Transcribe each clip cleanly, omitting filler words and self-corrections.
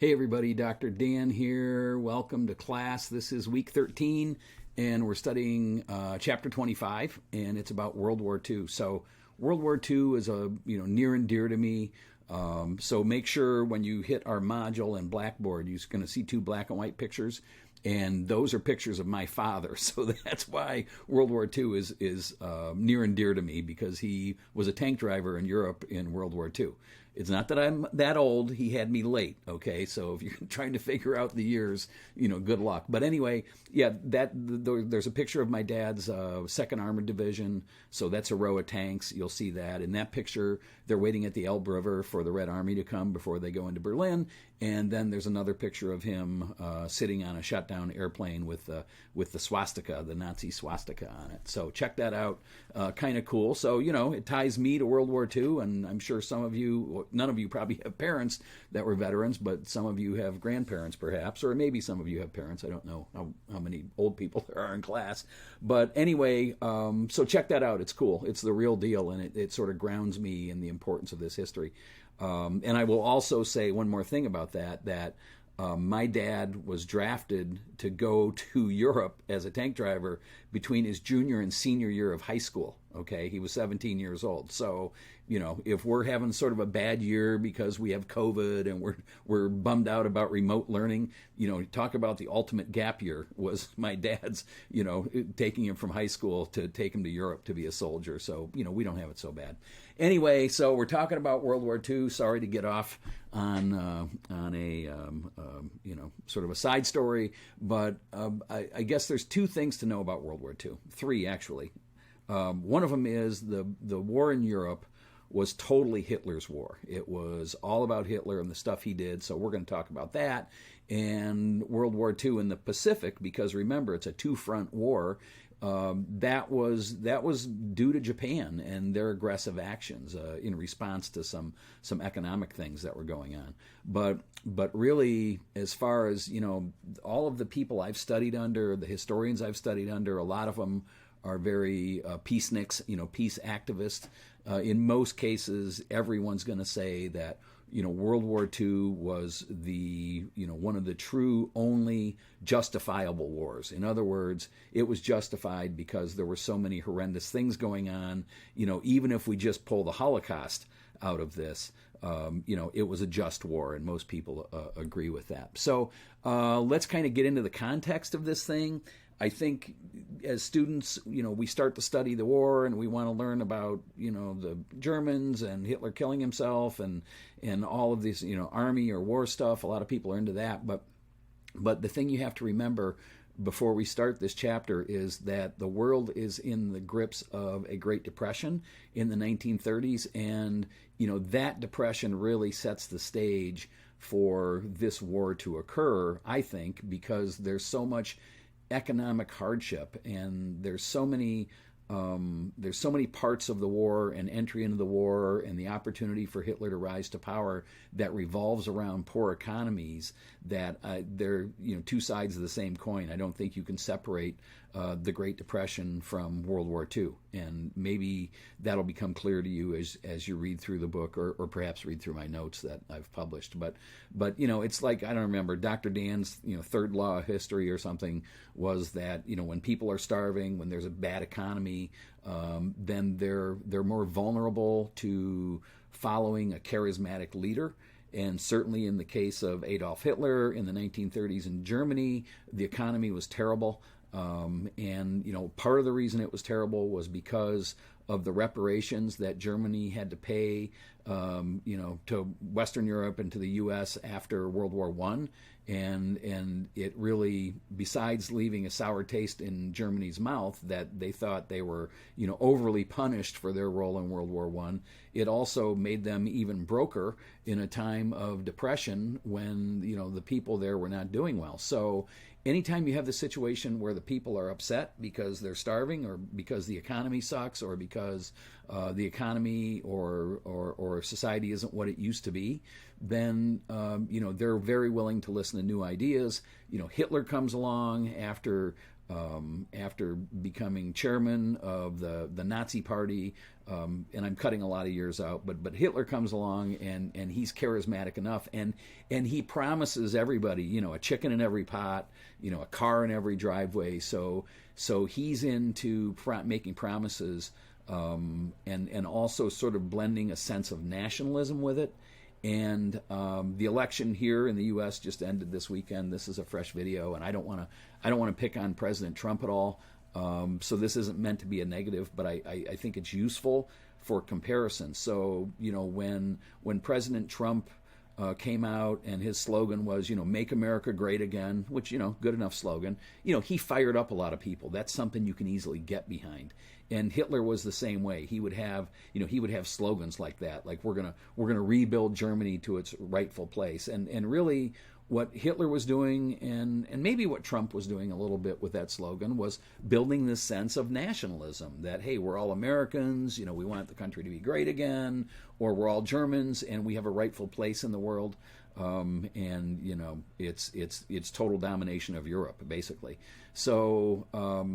Hey everybody, Dr. Dan here. Welcome to class. This is week 13 and we're studying chapter 25 and it's about World War II. So World War II is near and dear to me. So make sure when you hit our module in Blackboard, you're going to see two black and white pictures. And those are pictures of my father, so that's why World War II is near and dear to me, because he was a tank driver in Europe in World War II. It's not that I'm that old; he had me late. Okay, so if you're trying to figure out the years, good luck. But anyway, yeah, there's a picture of my dad's Second Armored Division, so that's a row of tanks. You'll see that in that picture. They're waiting at the Elbe River for the Red Army to come before they go into Berlin, and then there's another picture of him sitting on a shot-down airplane with the swastika, the Nazi swastika on it. So check that out. Kind of cool. So it ties me to World War II, and I'm sure some of you, none of you probably have parents that were veterans, but some of you have grandparents perhaps, or maybe some of you have parents. I don't know how many old people there are in class. But anyway, so check that out. It's cool. It's the real deal, and it sort of grounds me in the importance of this history. And I will also say one more thing about that my dad was drafted to go to Europe as a tank driver between his junior and senior year of high school. Okay, he was 17 years old. So, if we're having sort of a bad year because we have COVID and we're bummed out about remote learning, talk about the ultimate gap year was my dad's, taking him from high school to take him to Europe to be a soldier. So, we don't have it so bad. Anyway, so we're talking about World War II. Sorry to get off on a sort of a side story, but I guess there's two things to know about World War II. Three, actually. One of them is the war in Europe was totally Hitler's war. It was all about Hitler and the stuff he did, so we're going to talk about that. And World War II in the Pacific, because remember, it's a two-front war. That was due to Japan and their aggressive actions in response to some economic things that were going on. But really, as far as all of the people I've studied under, the historians I've studied under, a lot of them are very peaceniks, peace activists. In most cases, everyone's going to say that World War II was the one of the true only justifiable wars. In other words, it was justified because there were so many horrendous things going on. Even if we just pull the Holocaust out of this, it was a just war, and most people agree with that. So let's kind of get into the context of this thing. I think as students, we start to study the war and we want to learn about, the Germans and Hitler killing himself and all of this, army or war stuff. A lot of people are into that. But the thing you have to remember before we start this chapter is that the world is in the grips of a Great Depression in the 1930s. And, that depression really sets the stage for this war to occur, I think, because there's so much economic hardship, and there's so many parts of the war and entry into the war and the opportunity for Hitler to rise to power that revolves around poor economies that they're two sides of the same coin. I don't think you can separate the Great Depression from World War II, and maybe that'll become clear to you as you read through the book or perhaps read through my notes that I've published. But it's like, I don't remember, Dr. Dan's third law of history or something was that when people are starving, when there's a bad economy, then they're more vulnerable to following a charismatic leader. And certainly in the case of Adolf Hitler in the 1930s in Germany, the economy was terrible. And part of the reason it was terrible was because of the reparations that Germany had to pay, to Western Europe and to the U.S. after World War I. And it really, besides leaving a sour taste in Germany's mouth that they thought they were, overly punished for their role in World War I, it also made them even broker in a time of depression when, the people there were not doing well. So anytime you have the situation where the people are upset because they're starving or because the economy sucks or because the economy or society isn't what it used to be, then they're very willing to listen to new ideas. Hitler comes along after after becoming chairman of the Nazi Party, and I'm cutting a lot of years out, but Hitler comes along and he's charismatic enough, and he promises everybody, a chicken in every pot, a car in every driveway. So he's into making promises, and also sort of blending a sense of nationalism with it. And the election here in the U.S. just ended this weekend. This is a fresh video, and I don't want to pick on President Trump at all. So this isn't meant to be a negative, but I think it's useful for comparison. So when President Trump came out and his slogan was "Make America Great Again," which good enough slogan. He fired up a lot of people. That's something you can easily get behind. And Hitler was the same way. He would have slogans like that, like we're gonna rebuild Germany to its rightful place. And really, what Hitler was doing, and maybe what Trump was doing a little bit with that slogan, was building this sense of nationalism. That hey, we're all Americans. We want the country to be great again, or we're all Germans and we have a rightful place in the world. And it's total domination of Europe, basically. So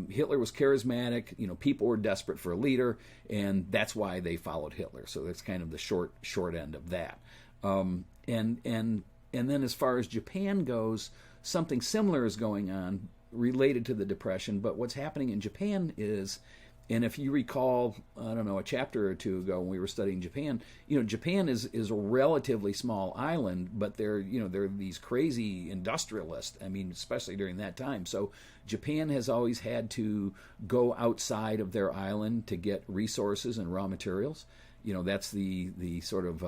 Hitler was charismatic. People were desperate for a leader, and that's why they followed Hitler. So that's kind of the short end of that. And then as far as Japan goes, something similar is going on related to the Depression. But what's happening in Japan is, and if you recall, I don't know, a chapter or two ago when we were studying Japan, Japan is a relatively small island, but they're these crazy industrialists. I mean, especially during that time. So Japan has always had to go outside of their island to get resources and raw materials. That's the sort of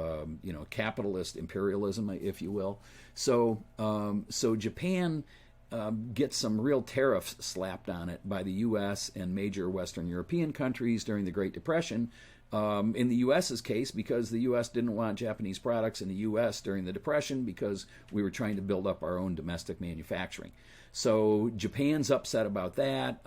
capitalist imperialism, if you will. So Japan gets some real tariffs slapped on it by the U.S. and major Western European countries during the Great Depression. In the U.S.'s case, because the U.S. didn't want Japanese products in the U.S. during the Depression because we were trying to build up our own domestic manufacturing. So Japan's upset about that.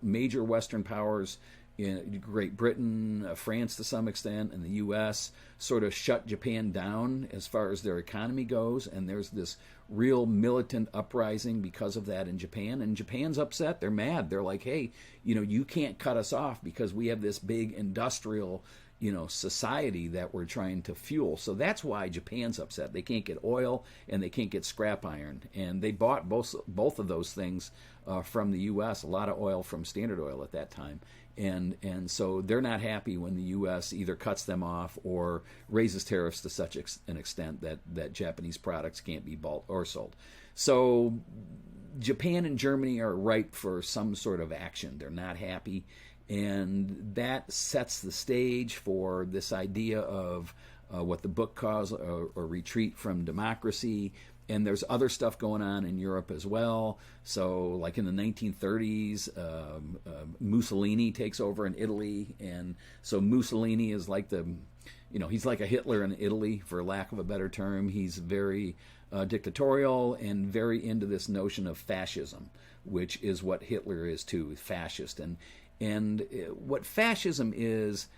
Major Western powers, in Great Britain, France to some extent, and the U.S. sort of shut Japan down as far as their economy goes, and there's this real militant uprising because of that in Japan, and Japan's upset. They're mad. They're like, hey, you can't cut us off because we have this big industrial society that we're trying to fuel. So that's why Japan's upset. They can't get oil and they can't get scrap iron, and they bought both of those things from the U.S. A lot of oil from Standard Oil at that time. And so they're not happy when the U.S. either cuts them off or raises tariffs to such an extent that Japanese products can't be bought or sold. So Japan and Germany are ripe for some sort of action. They're not happy. And that sets the stage for this idea of what the book calls a retreat from democracy. And there's other stuff going on in Europe as well. So like in the 1930s, Mussolini takes over in Italy. And so Mussolini is like he's like a Hitler in Italy, for lack of a better term. He's very dictatorial and very into this notion of fascism, which is what Hitler is too, fascist. And what fascism is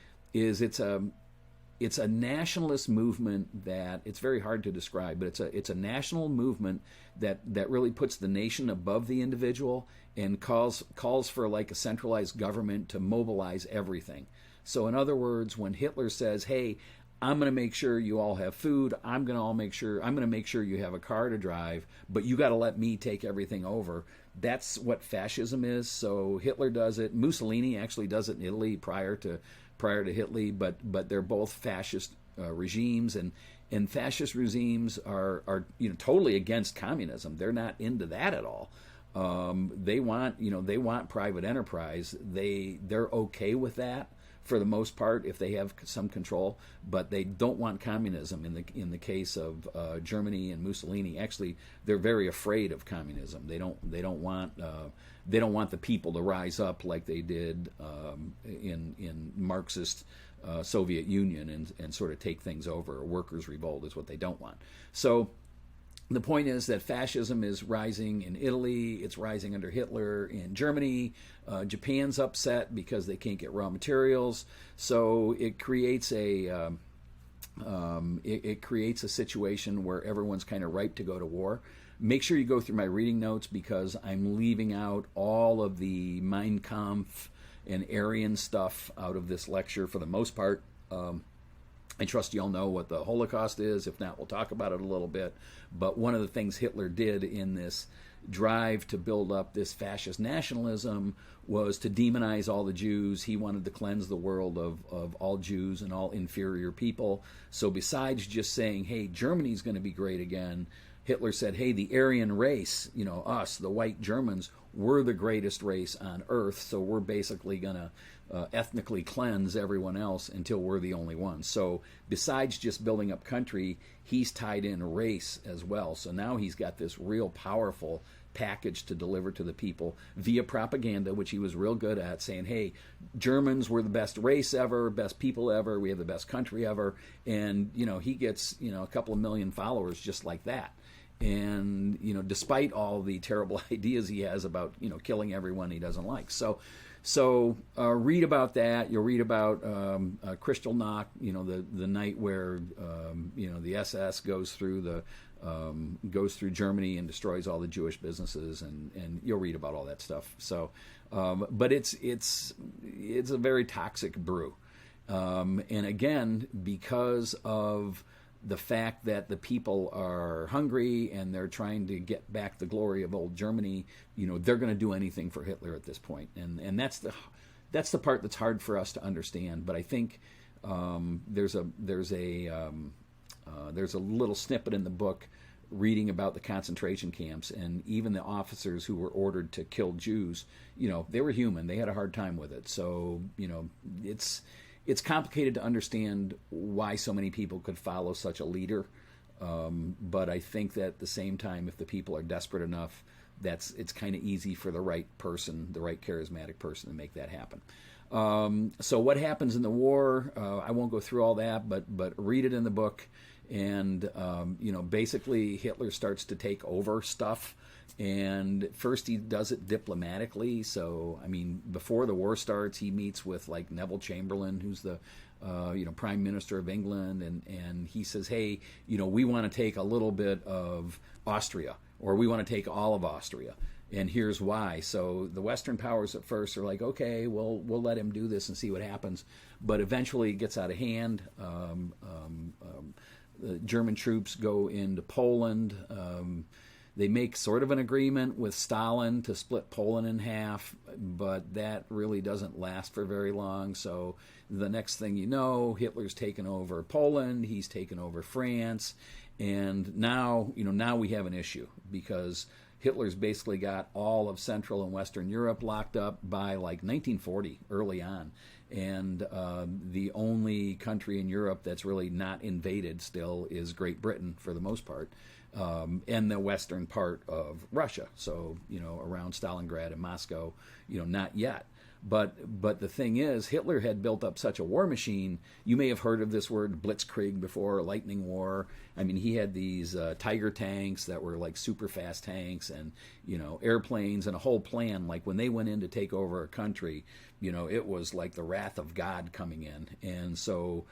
it's a nationalist movement that it's very hard to describe, but it's a national movement that really puts the nation above the individual and calls for like a centralized government to mobilize everything. So in other words, when Hitler says, "Hey, I'm going to make sure you all have food. I'm going to make sure you have a car to drive, but you got to let me take everything over." That's what fascism is. So Hitler does it. Mussolini actually does it in Italy prior to Hitler, but they're both fascist regimes, and fascist regimes are totally against communism. They're not into that at all. They want private enterprise. They're okay with that for the most part if they have some control, but they don't want communism. In the case of Germany and Mussolini, actually they're very afraid of communism. They don't want the people to rise up like they did in Marxist Soviet Union and sort of take things over. A workers' revolt is what they don't want. So the point is that fascism is rising in Italy. It's rising under Hitler in Germany. Japan's upset because they can't get raw materials. So it creates a situation where everyone's kind of ripe to go to war. make sure you go through my reading notes because I'm leaving out all of the Mein Kampf and Aryan stuff out of this lecture for the most part. I trust you all know what the Holocaust is. If not, we'll talk about it a little bit. But one of the things Hitler did in this drive to build up this fascist nationalism was to demonize all the Jews. He wanted to cleanse the world of all Jews and all inferior people. So besides just saying, hey, Germany's going to be great again, Hitler said, hey, the Aryan race, us, the white Germans, we're the greatest race on earth, so we're basically going to ethnically cleanse everyone else until we're the only ones. So besides just building up country, he's tied in race as well. So now he's got this real powerful package to deliver to the people via propaganda, which he was real good at, saying, hey, Germans were the best race ever, best people ever, we have the best country ever. And, he gets, a couple of million followers just like that. And, despite all the terrible ideas he has about, killing everyone he doesn't like. So read about that. You'll read about Kristallnacht, the night where the SS goes through Germany and destroys all the Jewish businesses, and you'll read about all that stuff. So, but it's a very toxic brew, and again, because of the fact that the people are hungry and they're trying to get back the glory of old Germany, they're going to do anything for Hitler at this point. And that's the part that's hard for us to understand. But I think there's a little snippet in the book reading about the concentration camps, and even the officers who were ordered to kill Jews, they were human. They had a hard time with it. So, it's complicated to understand why so many people could follow such a leader, but I think that at the same time, if the people are desperate enough, it's kind of easy for the right person, the right charismatic person, to make that happen. So what happens in the war? I won't go through all that, but read it in the book, and basically Hitler starts to take over stuff. And first he does it diplomatically. So, before the war starts, he meets with like Neville Chamberlain, who's the Prime Minister of England, and he says, hey, we want to take a little bit of Austria, or we want to take all of Austria, and here's why. So the Western powers at first are like, okay, we'll let him do this and see what happens. But eventually it gets out of hand. The German troops go into Poland. They make sort of an agreement with Stalin to split Poland in half, but that really doesn't last for very long. So the next thing you know, Hitler's taken over Poland, he's taken over France, and now we have an issue because Hitler's basically got all of Central and Western Europe locked up by like 1940, early on. And the only country in Europe that's really not invaded still is Great Britain for the most part. And the western part of Russia, so around Stalingrad and Moscow, not yet. But the thing is, Hitler had built up such a war machine. You may have heard of this word blitzkrieg before, lightning war. He had these Tiger tanks that were like super fast tanks, and airplanes, and a whole plan. Like when they went in to take over a country, it was like the wrath of God coming in, and so.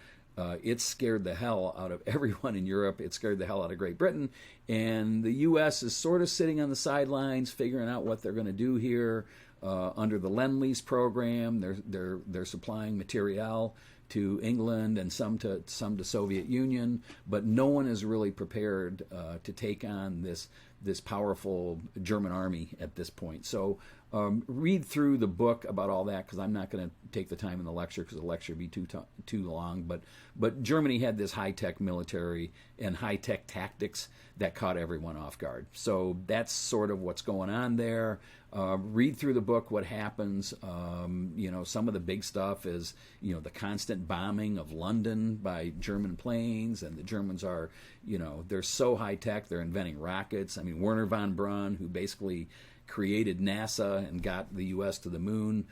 It scared the hell out of everyone in Europe. It scared the hell out of Great Britain. And the U.S. is sort of sitting on the sidelines, figuring out what they're going to do here. Under the Lend-Lease program, they're supplying materiel to England and some to Soviet Union, but no one is really prepared to take on this powerful German army at this point. So read through the book about all that, because I'm not going to take the time in the lecture, because the lecture would be too long. But Germany had this high-tech military and high-tech tactics that caught everyone off guard. So that's sort of what's going on there. Read through the book, what happens. Some of the big stuff is, the constant bombing of London by German planes, and the Germans are, they're so high-tech, they're inventing rockets. Werner von Braun, who basically created NASA and got the U.S. to the moon,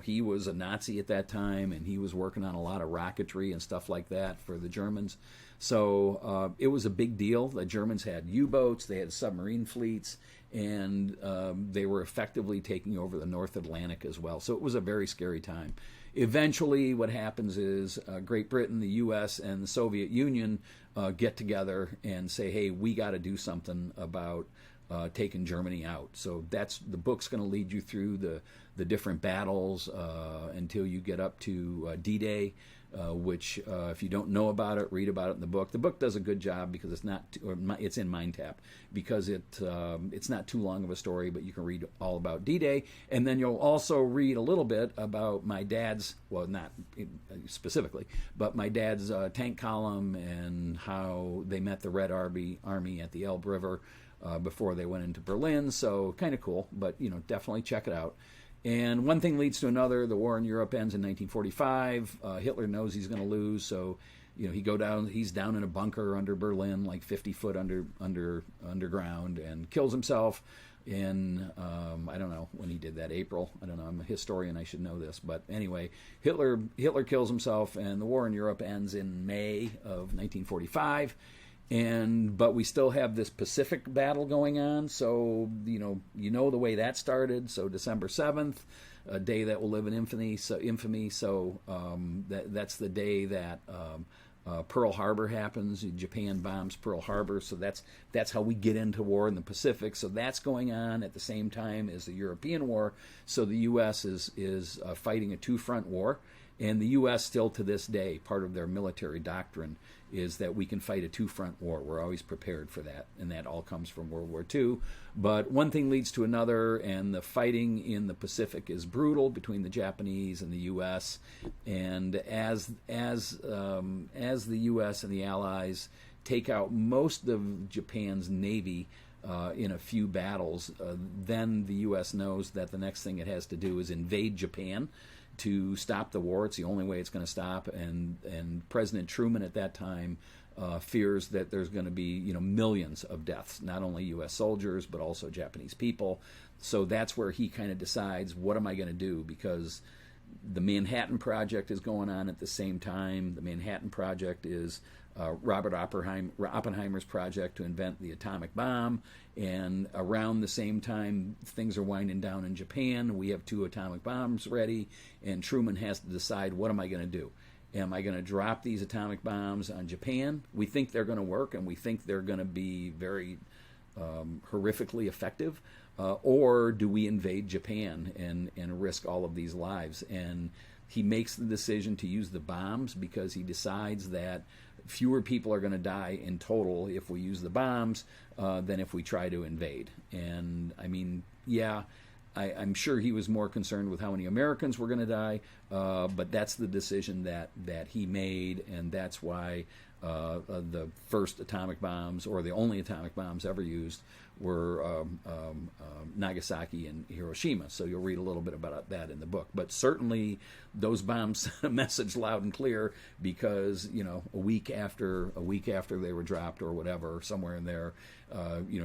he was a Nazi at that time, and he was working on a lot of rocketry and stuff like that for the Germans. So it was a big deal. The Germans had U-boats, they had submarine fleets, and they were effectively taking over the North Atlantic as well. So it was a very scary time. Eventually, what happens is Great Britain, the U.S., and the Soviet Union get together and say, hey, we got to do something about taken Germany out. So the book's going to lead you through the different battles until you get up to D-Day, which if you don't know about it, read about it in the book. The book does a good job because it's in MindTap, because it's not too long of a story, but you can read all about D-Day, and then you'll also read a little bit about my dad's, well, not specifically, but my dad's tank column and how they met the Red Army at the Elbe River before they went into Berlin. So kind of cool, but definitely check it out. And one thing leads to another. The war in Europe ends in 1945. Hitler knows he's going to lose, so he's down in a bunker under Berlin, like 50 foot underground, and kills himself in I don't know when he did that, April. I don't know. I'm a historian. I should know this, but anyway, Hitler kills himself, and the war in Europe ends in May of 1945. But we still have this Pacific battle going on, so the way that started. So December 7th, a day that will live in infamy. So that's the day that Pearl Harbor happens. Japan bombs Pearl Harbor, so that's how we get into war in the Pacific. So that's going on at the same time as the European war. So the U.S. is fighting a two-front war. And the U.S. still to this day, part of their military doctrine is that we can fight a two-front war. We're always prepared for that, and that all comes from World War II. But one thing leads to another, and the fighting in the Pacific is brutal between the Japanese and the U.S. And as the U.S. and the Allies take out most of Japan's navy in a few battles, then the U.S. knows that the next thing it has to do is invade Japan to stop the war. It's the only way it's going to stop, and President Truman at that time fears that there's going to be millions of deaths, not only U.S. soldiers but also Japanese people. So that's where he kind of decides, what am I going to do? Because the Manhattan Project is going on at the same time. The Manhattan Project is Robert Oppenheimer's project to invent the atomic bomb. And around the same time, things are winding down in Japan. We have 2 atomic bombs ready, and Truman has to decide, what am I going to do? Am I going to drop these atomic bombs on Japan? We think they're going to work, and we think they're going to be very horrifically effective. Or do we invade Japan and risk all of these lives? And he makes the decision to use the bombs because he decides that fewer people are going to die in total if we use the bombs than if we try to invade. And I mean, yeah, I'm sure he was more concerned with how many Americans were going to die, but that's the decision that he made, and that's why the first atomic bombs, or the only atomic bombs ever used, were Nagasaki and Hiroshima. So you'll read a little bit about that in the book. But certainly those bombs sent a message loud and clear, because a week after they were dropped, or whatever, somewhere in there,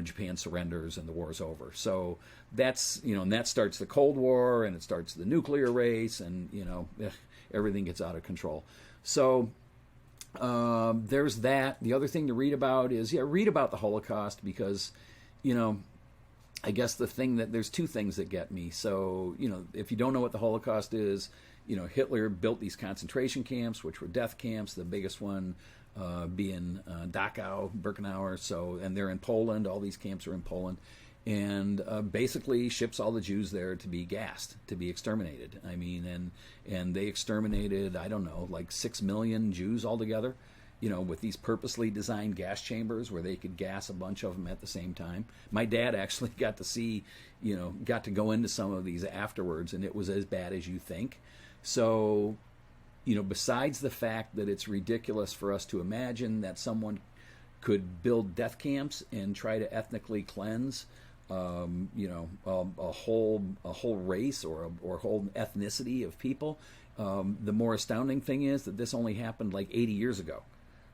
Japan surrenders and the war's over. So that's and that starts the Cold War, and it starts the nuclear race, and everything gets out of control. So there's that. The other thing to read about is read about the Holocaust, because I guess there's 2 things that get me. So if you don't know what the Holocaust is, Hitler built these concentration camps, which were death camps. The biggest one being Dachau, Birkenau. So, and they're in Poland. All these camps are in Poland. And basically ships all the Jews there to be gassed, to be exterminated. I mean, and they exterminated, I don't know, like 6 million Jews altogether, with these purposely designed gas chambers where they could gas a bunch of them at the same time. My dad actually got to go into some of these afterwards, and it was as bad as you think. So, besides the fact that it's ridiculous for us to imagine that someone could build death camps and try to ethnically cleanse a whole race or a whole ethnicity of people. The more astounding thing is that this only happened like 80 years ago.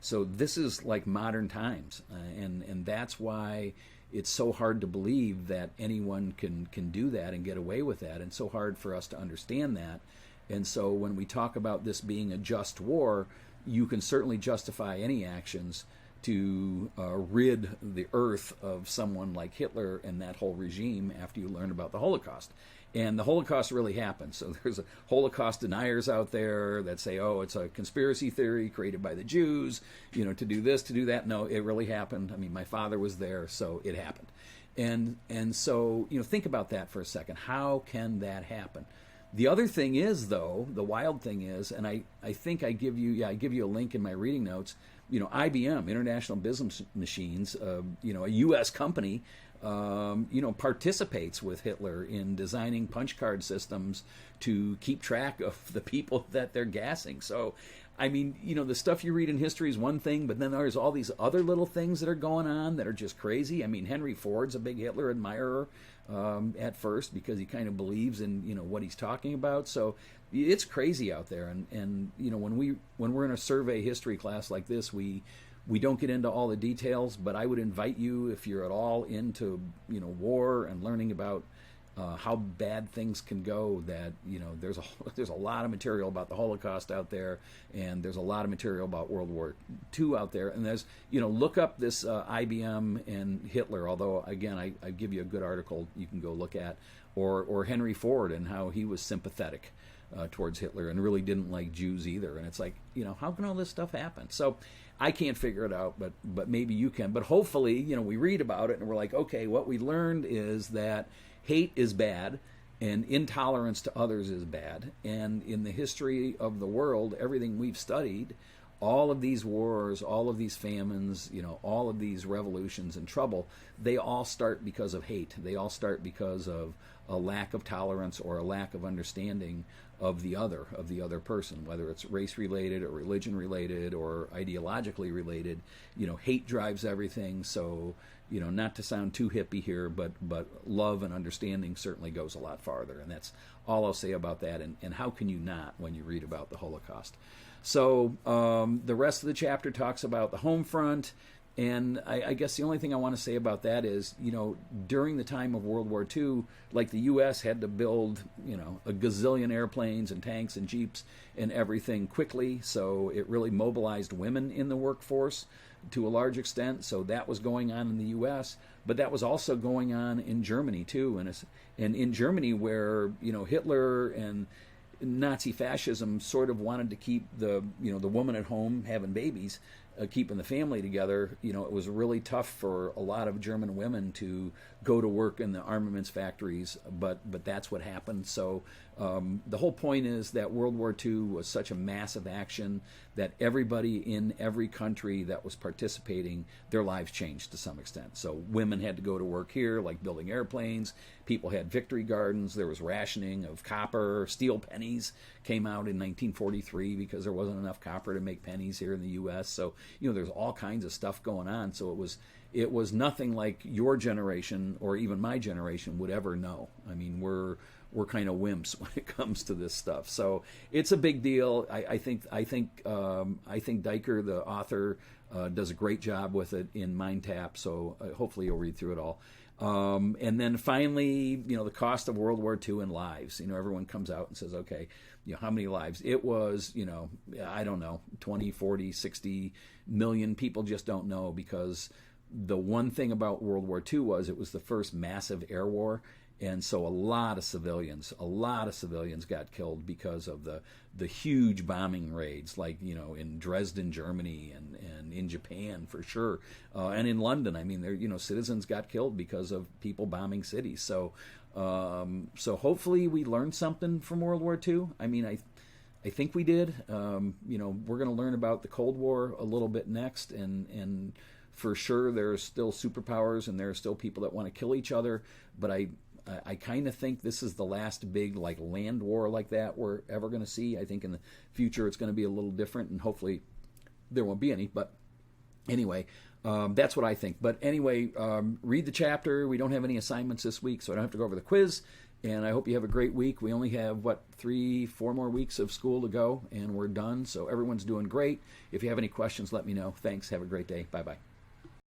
So this is like modern times, and that's why it's so hard to believe that anyone can do that and get away with that, and so hard for us to understand that. And so when we talk about this being a just war, you can certainly justify any actions to rid the earth of someone like Hitler and that whole regime after you learn about the Holocaust. And the Holocaust really happened. So there's Holocaust deniers out there that say, oh, it's a conspiracy theory created by the Jews, to do this, to do that. No, it really happened. I mean, my father was there, so it happened. And so, think about that for a second. How can that happen? The other thing is, though, the wild thing is, and I think I give you a link in my reading notes, IBM, International Business Machines, a U.S. company, participates with Hitler in designing punch card systems to keep track of the people that they're gassing. So, I mean, the stuff you read in history is one thing, but then there's all these other little things that are going on that are just crazy. I mean, Henry Ford's a big Hitler admirer at first because he kind of believes in, what he's talking about. So it's crazy out there. And when we're in a survey history class like this, we don't get into all the details, but I would invite you, if you're at all into, war and learning about how bad things can go, that there's a lot of material about the Holocaust out there, and there's a lot of material about World War II out there. And there's look up this IBM and Hitler. Although again, I give you a good article you can go look at, or Henry Ford and how he was sympathetic towards Hitler and really didn't like Jews either. And it's like, how can all this stuff happen? So I can't figure it out, but maybe you can. But hopefully, we read about it and we're like, okay, what we learned is that hate is bad and intolerance to others is bad. And in the history of the world, everything we've studied, all of these wars, all of these famines, all of these revolutions and trouble, they all start because of hate. They all start because of a lack of tolerance or a lack of understanding of the other person, whether it's race related or religion related or ideologically related. Hate drives everything. So, not to sound too hippie here, but love and understanding certainly goes a lot farther. And that's all I'll say about that. And how can you not when you read about the Holocaust? So the rest of the chapter talks about the home front. And I guess the only thing I want to say about that is, during the time of World War II, like the U.S. had to build, a gazillion airplanes and tanks and jeeps and everything quickly. So it really mobilized women in the workforce to a large extent. So that was going on in the U.S., but that was also going on in Germany too. And in Germany, where, Hitler and Nazi fascism sort of wanted to keep the woman at home having babies, keeping the family together. It was really tough for a lot of German women to go to work in the armaments factories, but that's what happened. So the whole point is that World War II was such a massive action that everybody in every country that was participating, their lives changed to some extent. So women had to go to work here, like building airplanes. People had victory gardens. There was rationing of copper. Steel pennies came out in 1943 because there wasn't enough copper to make pennies here in the U.S. So, there's all kinds of stuff going on. So it was nothing like your generation or even my generation would ever know. I mean, we're kind of wimps when it comes to this stuff. So it's a big deal. I think Diker, the author, does a great job with it in Mind Tap. So hopefully you'll read through it all. And then finally, the cost of World War II in lives. Everyone comes out and says, okay, how many lives? It was, I don't know, 20, 40, 60 million. People just don't know, because the one thing about World War II was it was the first massive air war. And so a lot of civilians got killed because of the huge bombing raids, like, in Dresden, Germany, and in Japan for sure, and in London. I mean, there, citizens got killed because of people bombing cities. So hopefully we learned something from World War II. I mean, I think we did. We're going to learn about the Cold War a little bit next, and for sure there are still superpowers and there are still people that want to kill each other. But I kind of think this is the last big land war like that we're ever going to see. I think in the future it's going to be a little different, and hopefully there won't be any. But anyway, that's what I think. But anyway, read the chapter. We don't have any assignments this week, so I don't have to go over the quiz. And I hope you have a great week. We only have, 3-4 more weeks of school to go, and we're done. So everyone's doing great. If you have any questions, let me know. Thanks. Have a great day. Bye-bye.